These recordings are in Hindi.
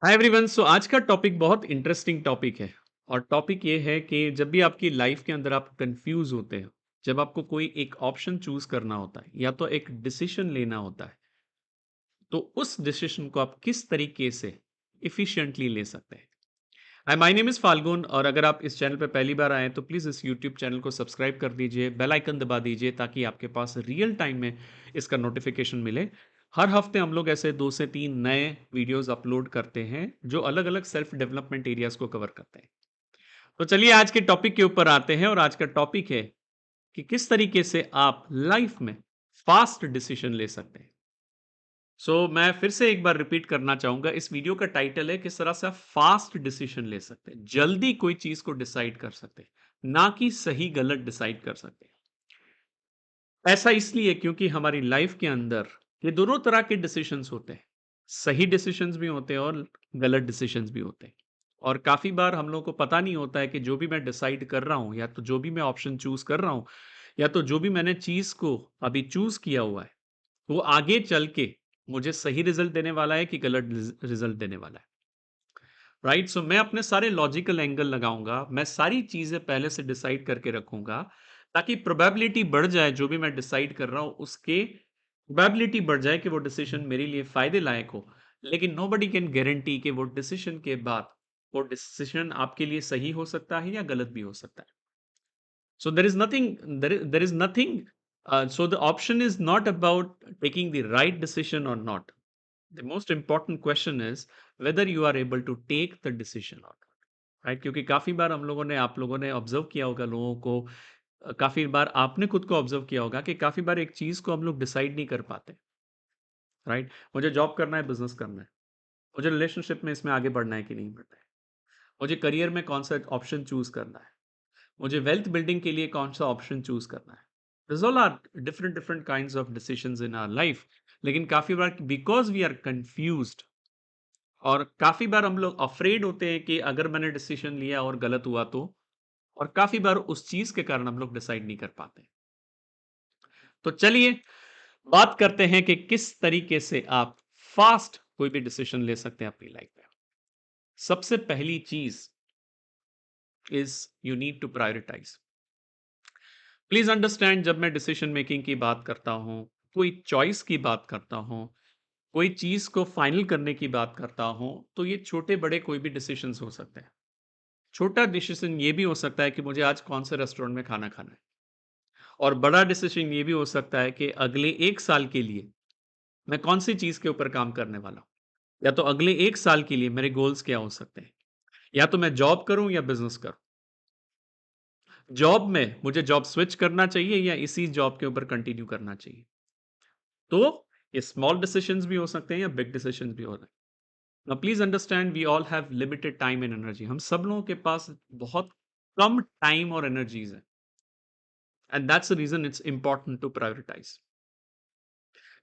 Hi everyone. सो आज का टॉपिक बहुत इंटरेस्टिंग टॉपिक है और टॉपिक ये है कि जब भी आपकी लाइफ के अंदर आप कंफ्यूज होते हो, जब आपको कोई एक ऑप्शन चूज करना होता है या तो एक डिसीजन लेना होता है, तो उस डिसीजन को आप किस तरीके से इफिशिएंटली ले सकते हैं। हाय, माय नेम इज़ फाल्गुन और अगर आप इस चैनल पे पहली बार आए तो प्लीज़ इस यूट्यूब चैनल को सब्सक्राइब कर दीजिए, बेल आइकन दबा दीजिए ताकि आपके पास रियल टाइम में इसका नोटिफिकेशन मिले। हर हफ्ते हम लोग ऐसे 2 से 3 नए वीडियोज़ अपलोड करते हैं जो अलग-अलग सेल्फ डेवलपमेंट एरियाज़ को कवर करते हैं। तो चलिए आज के टॉपिक के ऊपर आते हैं और आज का टॉपिक है कि किस तरीके से आप लाइफ में फास्ट डिसीजन ले सकते हैं। मैं फिर से एक बार रिपीट करना चाहूंगा, इस वीडियो का टाइटल है किस तरह से आप फास्ट डिसीजन ले सकते हैं, जल्दी कोई चीज को डिसाइड कर सकते हैं, ना कि सही गलत डिसाइड कर सकते हैं। ऐसा इसलिए क्योंकि हमारी लाइफ के अंदर ये दोनों तरह के डिसीजंस होते हैं। सही डिसीजंस भी होते हैं और गलत डिसीजंस भी होते हैं। और काफी बार हम लोगों को पता नहीं होता है कि जो भी मैं डिसाइड कर रहा हूं या तो जो भी मैं ऑप्शन चूज कर रहा हूं या तो जो भी मैंने चीज को अभी चूज किया हुआ है, वो आगे चल के मुझे सही रिजल्ट देने वाला है कि गलत रिजल्ट देने वाला है। राइट। मैं अपने सारे लॉजिकल एंगल लगाऊंगा, मैं सारी चीजें पहले से डिसाइड करके रखूंगा ताकि प्रोबेबिलिटी बढ़ जाए, जो भी मैं डिसाइड कर रहा हूं उसके प्रोबेबिलिटी बढ़ जाए कि वो डिसीजन मेरे लिए फायदे लायक हो। लेकिन नोबडी कैन गारंटी कि वो डिसीजन के बाद वो डिसीजन आपके लिए सही हो सकता है या गलत भी हो सकता है। So there is nothing. So the option is not about taking the right decision or not. The most important question is whether you are able to take the decision or not. Right, क्योंकि काफी बार हम लोगों ने आप लोगों ने ऑब्जर्व किया होगा लोगों को, काफी बार आपने खुद को ऑब्जर्व किया होगा कि काफी बार एक चीज को हम लोग डिसाइड नहीं कर पाते। राइट। मुझे जॉब करना है, बिजनेस करना है, मुझे रिलेशनशिप में इसमें आगे बढ़ना है कि नहीं बढ़ना है, मुझे करियर में कौन सा ऑप्शन चूज करना है, मुझे वेल्थ बिल्डिंग के लिए कौन सा ऑप्शन चूज करना है। This all are different different kinds of decisions in our life. लेकिन काफी बार बिकॉज वी आर कंफ्यूज्ड और काफी बार हम लोग अफ्रेड होते हैं कि अगर मैंने डिसीजन लिया और गलत हुआ तो, और काफी बार उस चीज के कारण हम लोग डिसाइड नहीं कर पाते। तो चलिए बात करते हैं कि किस तरीके से आप फास्ट कोई भी डिसीजन ले सकते हैं अपनी लाइफ में। सबसे पहली चीज is you need to prioritise. Please understand, जब मैं डिसीजन मेकिंग की बात करता हूं, कोई चॉइस की बात करता हूं, कोई चीज को फाइनल करने की बात करता हूं, तो ये छोटे बड़े कोई भी डिसीजंस हो सकते हैं। छोटा डिसीजन ये भी हो सकता है कि मुझे आज कौन से रेस्टोरेंट में खाना खाना है, और बड़ा डिसीजन ये भी हो सकता है कि अगले 1 साल के लिए मैं कौन सी चीज के ऊपर काम करने वाला हूं, या तो अगले 1 साल के लिए मेरे गोल्स क्या हो सकते हैं, या तो मैं जॉब करूं या बिजनेस करूं। जॉब में मुझे जॉब स्विच करना चाहिए या इसी जॉब के ऊपर कंटिन्यू करना चाहिए। तो ये स्मॉल डिसीजंस भी हो सकते हैं या बिग डिसीजंस भी हो सकते हैं। Now please understand, we all have limited time and energy. हम सब लोगों के पास बहुत कम टाइम और एनर्जीज है, and that's the reason it's important to prioritise.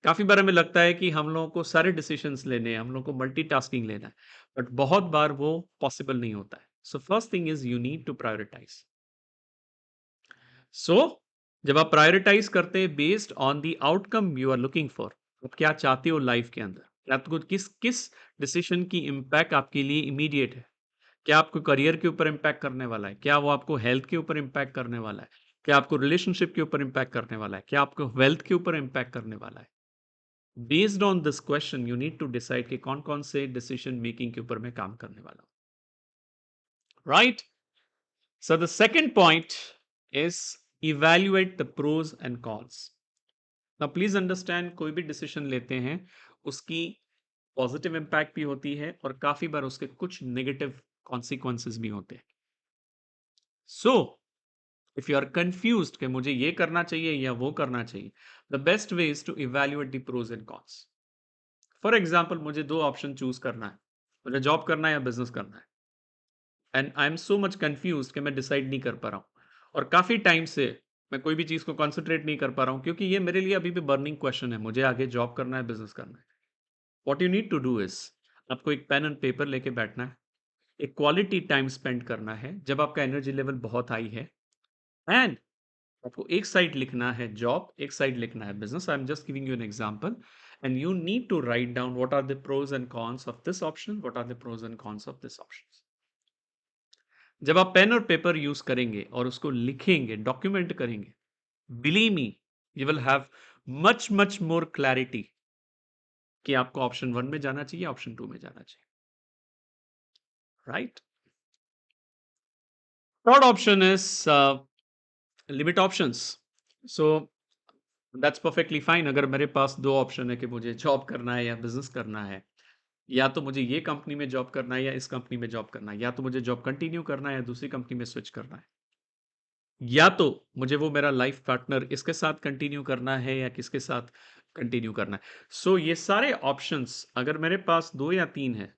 काफी बार हमें लगता है कि हम लोगों को सारे डिसीजंस लेने हैं, हम लोगों को मल्टीटास्किंग लेना है, बट बहुत बार वो पॉसिबल नहीं होता है। So first thing is you need to prioritize. So जब आप प्रायोरिटाइज करते हैं based on the outcome you are looking for, आप क्या चाहते हो लाइफ के अंदर, क्या आपको किस किस डिसीजन की इम्पैक्ट आपके लिए इमीडिएट है, क्या आपको करियर के ऊपर इम्पैक्ट करने वाला है, क्या वो आपको हेल्थ के ऊपर इम्पैक्ट करने वाला है, क्या आपको रिलेशनशिप के ऊपर इम्पैक्ट करने वाला है, क्या आपको वेल्थ के ऊपर इम्पैक्ट करने वाला है। Based on this question you need to decide कि कौन कौन से डिसीजन मेकिंग के ऊपर मैं काम करने वाला हूँ। Right. So the second point is evaluate the pros and cons. ना प्लीज अंडरस्टैंड, कोई भी डिसीजन लेते हैं उसकी पॉजिटिव इंपैक्ट भी होती है और काफी बार उसके कुछ नेगेटिव कॉन्सिक्वेंसेस भी होते हैं। So if you are confused कि मुझे ये करना चाहिए या वो करना चाहिए, the best way is to evaluate the pros and cons. For example, मुझे दो ऑप्शन चूज करना है, मुझे जॉब करना है या बिजनेस करना है, and I am so much confuse कि मैं डिसाइड नहीं कर पा रहा हूँ, और काफी टाइम से मैं कोई भी चीज को कॉन्सेंट्रेट नहीं कर पा रहा हूँ क्योंकि ये मेरे लिए अभी भी बर्निंग क्वेश्चन है, मुझे आगे जॉब करना है, बिजनेस करना है। What you need to do is, आपको एक पेन एंड पेपर लेके बैठना है, एक क्वालिटी टाइम स्पेंड करना है जब आपका एनर्जी लेवल बहुत हाई है, एंड आपको एक साइड लिखना है जॉब, एक साइड लिखना है business. I am just giving you an example. and you need to write down what are the pros and cons of this option, what are the pros and cons of this option. जब आप पेन और पेपर यूज करेंगे और उसको लिखेंगे, डॉक्यूमेंट करेंगे, believe me, you will have much much more clarity कि आपको ऑप्शन 1 में जाना चाहिए, ऑप्शन 2 में जाना चाहिए, right? Third option is limit options. So that's perfectly fine. अगर मेरे पास दो ऑप्शन है कि मुझे जॉब करना है या बिजनेस करना है, या तो मुझे ये कंपनी में जॉब करना है या इस कंपनी में जॉब करना है, या तो मुझे जॉब कंटिन्यू करना है या दूसरी कंपनी में स्विच करना है, या तो मुझे वो मेरा लाइफ पार्टनर इसके साथ कंटिन्यू करना है या किसके साथ कंटिन्यू करना है. सो ये सारे ऑप्शंस अगर मेरे पास दो या तीन है,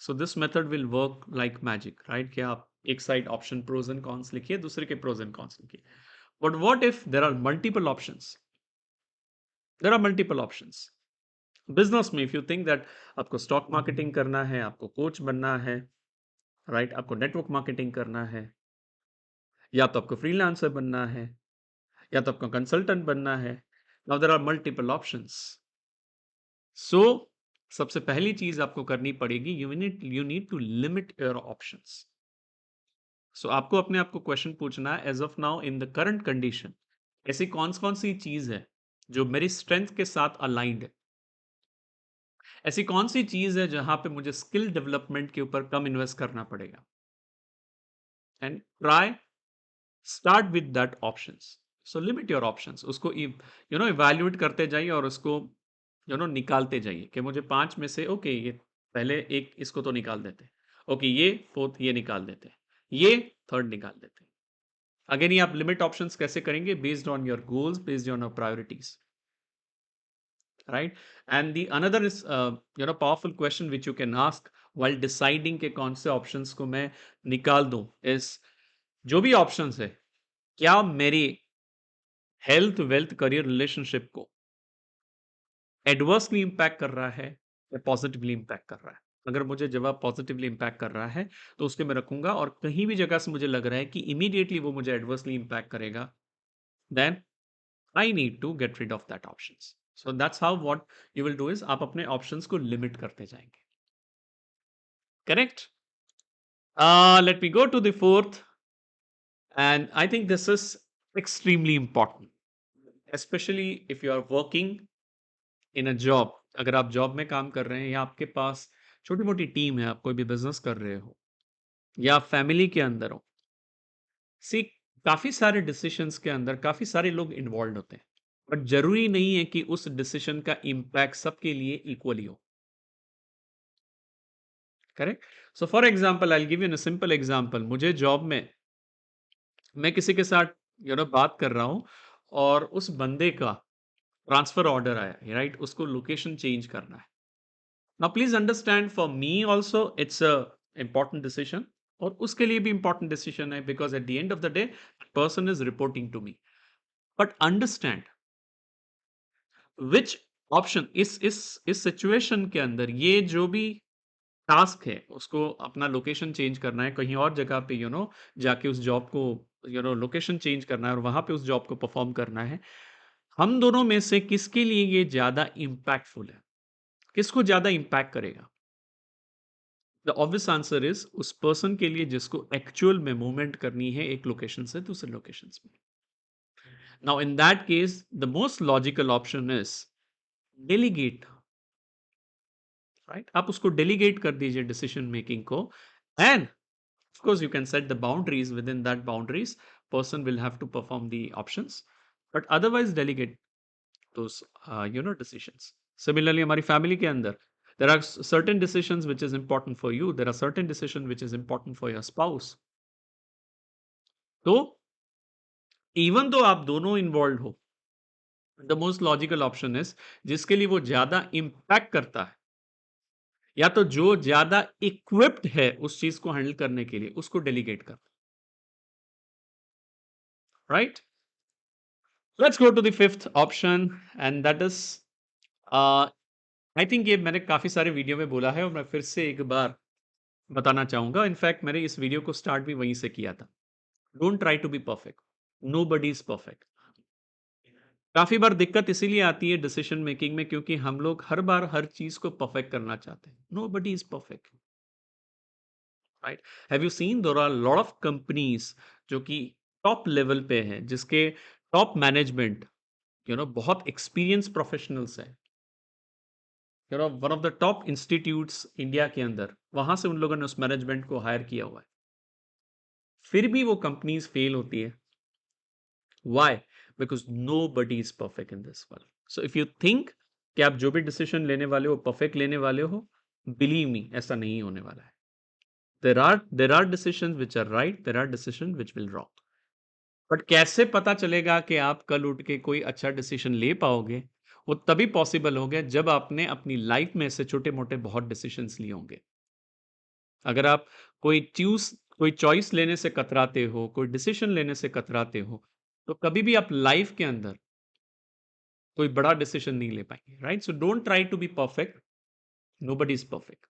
so this method will work like magic, right? कि आप एक side option pros and cons लिखिए, दूसरे के प्रोज एंड कॉन्स लिखिए. But what if there are multiple options? There are multiple options. Business में इफ यू थिंक दैट आपको स्टॉक मार्केटिंग करना है, आपको कोच बनना है, राइट, आपको नेटवर्क मार्केटिंग करना है, या तो आपको फ्रीलांसर बनना है, या तो आपको कंसल्टेंट बनना है. Now there are multiple options. So सबसे पहली चीज आपको करनी पड़ेगी, you need to limit your options. So आपको अपने आप को क्वेश्चन पूछना है, as of now in the current condition ऐसी कौन कौन सी चीज है जो मेरी स्ट्रेंथ के साथ अलाइंड है? ऐसी कौन सी चीज है जहां पे मुझे स्किल डेवलपमेंट के ऊपर कम इन्वेस्ट करना पड़ेगा? And try start with that options. So limit your options. उसको इवैल्यूएट करते जाइए और उसको निकालते जाइए कि मुझे पांच में से ओके ये पहले एक इसको तो निकाल देते, ओके ये फोर्थ ये निकाल देते, ये थर्ड निकाल देते. अगेन ये आप लिमिट ऑप्शंस कैसे करेंगे? Based on your goals, based on your priorities, right? And the another is powerful question which you can ask while deciding के कौन से ऑप्शंस को मैं निकाल दूं इज, जो भी ऑप्शंस है क्या मेरी हेल्थ, वेल्थ, करियर, रिलेशनशिप को एडवर्सली इंपैक्ट कर रहा है या पॉजिटिवली इंपैक्ट कर रहा है? अगर मुझे जवाब पॉजिटिवली इंपैक्ट कर रहा है तो उसके मैं रखूंगा, और कहीं भी जगह से मुझे लग रहा है कि इमीडिएटली वो मुझे एडवर्सली इंपैक्ट करेगा, then I need to get rid of that options. So that's how what you will do is आप अपने ऑप्शंस को लिमिट करते जाएंगे. Correct? Let me go to the fourth, and I think this is extremely important, especially if you are working in a job. अगर आप जॉब में काम कर रहे हैं या आपके पास छोटी मोटी टीम है, आप कोई भी बिजनेस कर रहे हो या आप फैमिली के अंदर हो, सी काफी सारे डिसीशंस के अंदर काफी सारे लोग इन्वॉल्व होते हैं, बट जरूरी नहीं है कि उस डिसीजन का इम्पैक्ट सबके लिए इक्वली हो. Correct? So for example I give you a simple example. मुझे जॉब में मैं किसी के साथ बात कर रहा हूं और उस बंदे का ट्रांसफर ऑर्डर आया, राइट? उसको लोकेशन चेंज करना है. Now please understand, for me also it's a important decision, और उसके लिए भी इंपॉर्टेंट डिसीजन है, because at the end of the day person is reporting to me. But understand which option इस सिचुएशन के अंदर, ये जो भी टास्क है उसको अपना लोकेशन चेंज करना है, कहीं और जगह पे जाके उस जॉब को लोकेशन चेंज करना है और वहां पे उस जॉब को परफॉर्म करना है. हम दोनों में से किसके लिए ये ज्यादा इम्पैक्टफुल है? किसको ज्यादा इम्पैक्ट करेगा? द ऑब्वियस आंसर इज उस पर्सन के लिए जिसको एक्चुअल में मूवमेंट करनी है एक लोकेशन से दूसरे लोकेशन में. Now in that case the most logical option is delegate, right? आप उसको डेलीगेट कर दीजिए डिसीजन मेकिंग को, and of course you can set the boundaries. Within that boundaries person will have to perform the options, but otherwise delegate those decisions. Similarly हमारी family के अंदर there are certain decisions which is important for you, there are certain decisions which is important for your spouse. तो even though आप दोनों involved हो, the most logical option is जिसके लिए वो ज्यादा impact करता है, या तो जो ज्यादा equipped है उस चीज को हैंडल करने के लिए, उसको डेलीगेट कर. Right? Let's go to the fifth option, and that is I think ये मैंने काफी सारे वीडियो में बोला है और मैं फिर से एक बार बताना चाहूंगा. इनफैक्ट मैंने इस वीडियो को स्टार्ट भी वहीं से किया था. Don't try to be perfect. Nobody is perfect. काफ़ी बार दिक्कत इसीलिए आती है डिसीजन मेकिंग में क्योंकि हम लोग हर बार हर चीज़ को परफेक्ट करना चाहते हैं। Nobody is perfect, right? Have you seen there are lot of companies जो कि टॉप लेवल पे हैं, जिसके टॉप मैनेजमेंट बहुत एक्सपीरियंस प्रोफेशनल्स हैं। One of the top institutes India के अंदर, वहाँ से उन लोगों ने उस मैनेजमेंट को हायर किया हुआ है। फिर भी वो कंपनीज़ फेल होती है। Why? Because nobody is perfect in this world. So if you think कि आप जो भी डिसीजन लेने वाले हो परफेक्ट लेने वाले हो, बिलीव मी ऐसा नहीं होने वाला है। There are decisions which are right, there are decisions which will wrong. But कैसे पता चलेगा कि आप कल उठ के कोई अच्छा डिसीजन ले पाओगे? वो तभी पॉसिबल होगा जब आपने अपनी लाइफ में ऐसे छोटे-मोटे बहुत डिसीजंस लिए होंगे। अगर आप कोई चॉइस लेने से कतराते हो, कोई डिसीजन लेने से कतराते हो, तो कभी भी आप लाइफ के अंदर कोई बड़ा डिसीजन नहीं ले पाएंगे, right? So don't try to be perfect, nobody is perfect.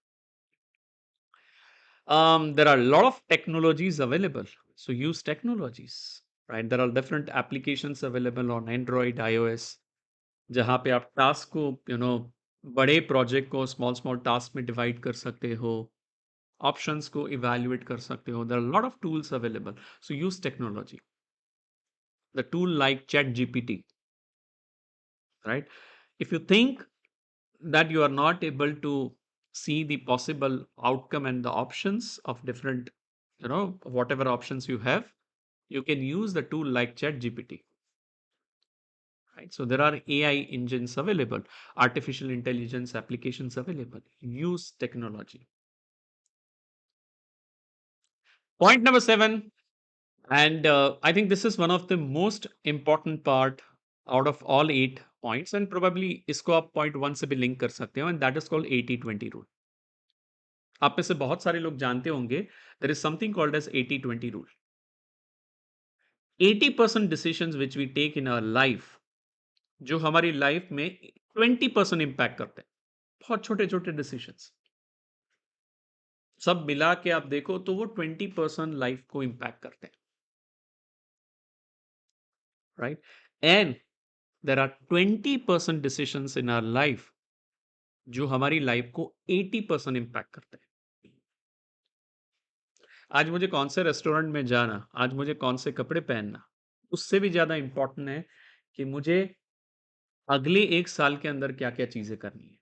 There are a lot of technologies available, so use technologies, right? There are different applications available on Android, iOS, जहाँ पे आप टास्क को बड़े प्रोजेक्ट को स्मॉल स्मॉल टास्क में डिवाइड कर सकते हो, ऑप्शंस को इवैल्यूएट कर सकते हो। There are lot of tools available, so use technology. The tool like chat GPT, right? If you think that you are not able to see the possible outcome and the options of different, whatever options you have, you can use the tool like chat gpt, right? So there are AI engines available, artificial intelligence applications available. Use technology. Point number 7, and I think this is one of the most important part out of all 8 points, and probably इसको आप point 1 से भी link कर सकते हो, and that is called 80-20 rule. आप में से बहुत सारे लोग जानते होंगे, there is something called as 80-20 rule. 80% decisions which we take in our life, जो हमारी लाइफ में 20% इंपैक्ट करते हैं। बहुत छोटे छोटे डिसीजंस, सब मिला के आप देखो तो वो 20% लाइफ को इंपैक्ट करते हैं, right? And there are 20% decisions in our life जो हमारी लाइफ को 80% इंपैक्ट करते हैं। आज मुझे कौन से रेस्टोरेंट में जाना, आज मुझे कौन से कपड़े पहनना, उससे भी ज्यादा इंपॉर्टेंट है कि मुझे अगले 1 साल के अंदर क्या-क्या चीज़ें करनी है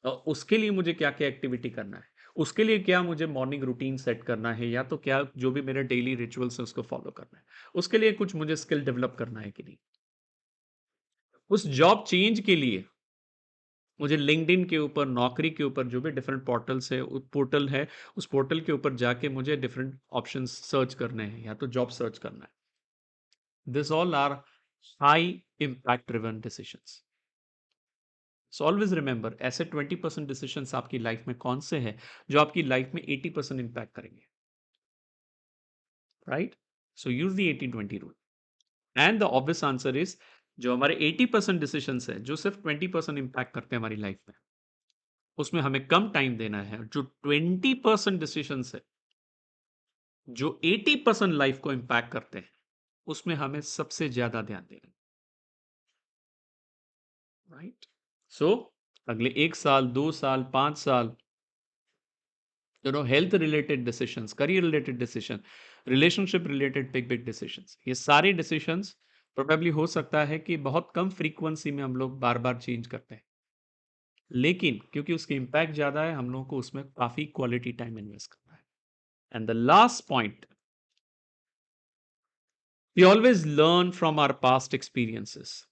और उसके लिए मुझे क्या-क्या एक्टिविटी करना है। उसके लिए क्या मुझे मॉर्निंग रूटीन सेट करना है या तो क्या जो भी मेरे डेली रिचुअल्स हैं उसको फॉलो करना है। उसके लिए कुछ मुझे स्किल डेवलप करना है कि नहीं। उस जॉब चेंज के लिए मुझे लिंक्डइन के ऊपर, नौकरी के ऊपर जो भी डिफरेंट पोर्टल्स है, पोर्टल है, उस पोर्टल के ऊपर जाके मुझे डिफरेंट ऑप्शंस सर्च करने हैं या तो जॉब सर्च करना है। This all are high impact driven decisions. So always remember, ऐसे 20% डिसीजंस आपकी लाइफ में कौन से हैं जो आपकी लाइफ में 80% इंपैक्ट करेंगे, right? So use the 80-20 rule, and the obvious answer is जो हमारे 80% डिसीजंस है जो सिर्फ 20% इंपैक्ट करते हैं हमारी लाइफ में, उसमें हमें कम टाइम देना है। जो 20% डिसीजंस है जो 80% लाइफ को इंपैक्ट करते हैं, उसमें हमें सबसे ज्यादा ध्यान देना है, राइट? सो अगले 1 साल, 2 साल, 5 साल, health related decisions, career related decision, relationship related big big decisions, ये सारे डिसीजंस प्रोबेबली हो सकता है कि बहुत कम फ्रीक्वेंसी में हम लोग बार बार चेंज करते हैं, लेकिन क्योंकि उसके इम्पैक्ट ज्यादा है, हम लोगों को उसमें काफी क्वालिटी टाइम इन्वेस्ट करना है। And the last point, we always learn from our past experiences.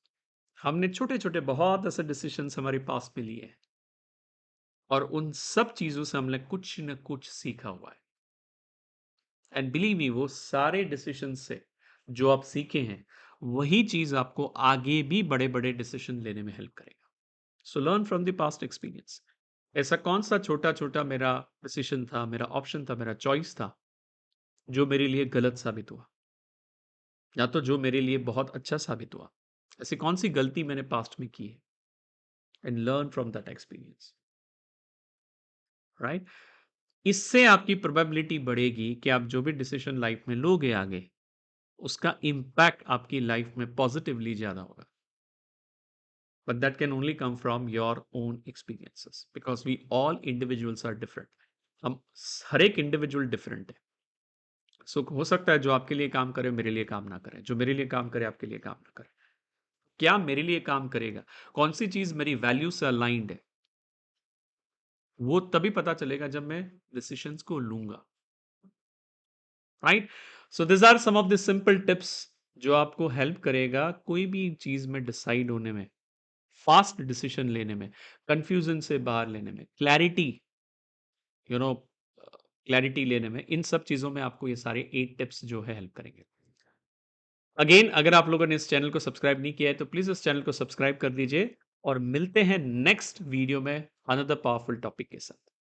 हमने छोटे छोटे बहुत ऐसे डिसीजंस हमारे पास में लिए हैं और उन सब चीजों से हमने कुछ न कुछ सीखा हुआ है। एंड बिलीव मी, वो सारे डिसीजन से जो आप सीखे हैं, वही चीज आपको आगे भी बड़े बड़े डिसीजन लेने में हेल्प करेगा। So learn from the past experience. ऐसा कौन सा छोटा छोटा मेरा डिसीजन था, मेरा ऑप्शन था, मेरा चॉइस था जो मेरे लिए गलत साबित हुआ, या तो जो मेरे लिए बहुत अच्छा साबित हुआ। ऐसी कौन सी गलती मैंने पास्ट में की है, and learn from that experience, right? इससे आपकी प्रोबेबिलिटी बढ़ेगी कि आप जो भी डिसीजन लाइफ में लोगे आगे, उसका इम्पैक्ट आपकी लाइफ में पॉजिटिवली ज़्यादा होगा। but that can only come from your own experiences because we all individuals are different. हम हर एक इंडिविजुअल डिफरेंट है. सो हो सकता है जो आपके लिए काम करे मेरे लिए काम ना करे, जो मेरे लिए काम करे आपके लिए काम ना करे. क्या मेरे लिए काम करेगा, कौन सी चीज मेरी वैल्यू से अलाइंड है, वो तभी पता चलेगा जब मैं डिसीशंस को लूंगा. Right. So this are some of the simple tips जो आपको हेल्प करेगा कोई भी चीज में डिसाइड होने में, फास्ट डिसीजन लेने में, कंफ्यूजन से बाहर लेने में, क्लैरिटी, यू नो क्लैरिटी लेने में. इन सब चीजों में आपको ये सारे 8 टिप्स जो है हेल्प करेंगे. अगेन अगर आप लोगों ने इस चैनल को सब्सक्राइब नहीं किया है तो प्लीज इस चैनल को सब्सक्राइब कर दीजिए और मिलते हैं नेक्स्ट वीडियो में अनदर पावरफुल टॉपिक के साथ.